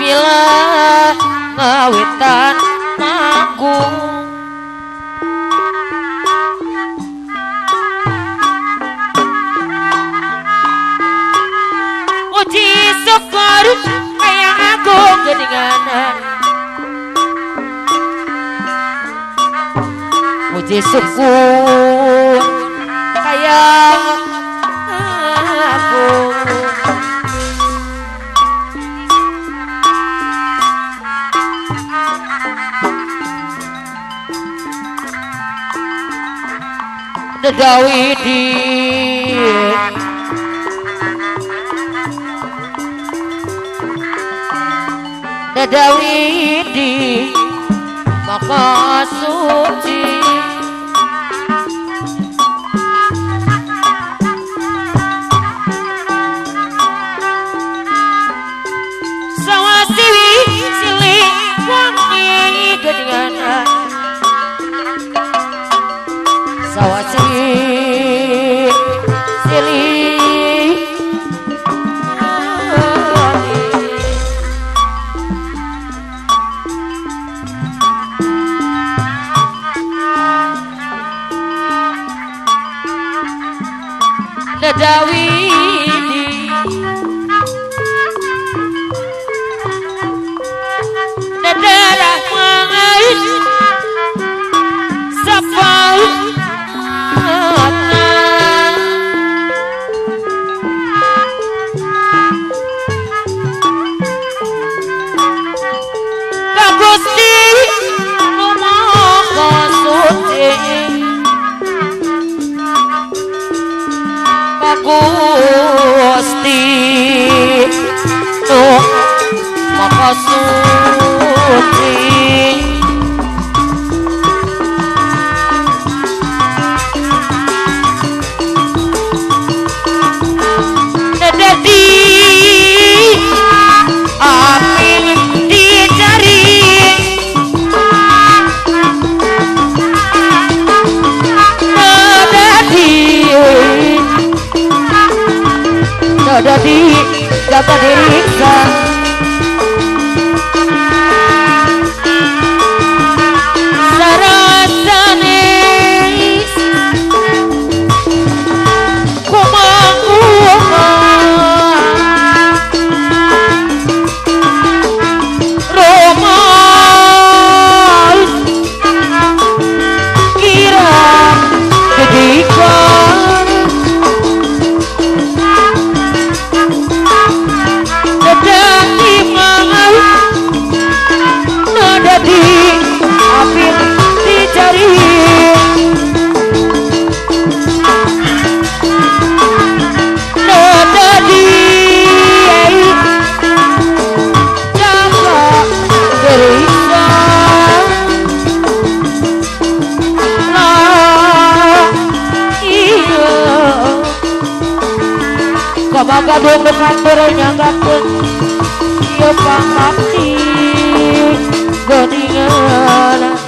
bila ngawitan manggung muji syukur kayak aku geninganan muji syukur kayak aku Dawidi Dawidi maka suci sawasi silih wangi geninganan sawasi silih Dawidi darah mengais sapau Gusti Maka suci Gusti Maka suci Dadi amin dicari Dadi dapat diriksa sarasane kumanguma Roma kira ketika Bangga dekat bernyanggakeun ieu pangabdi geningan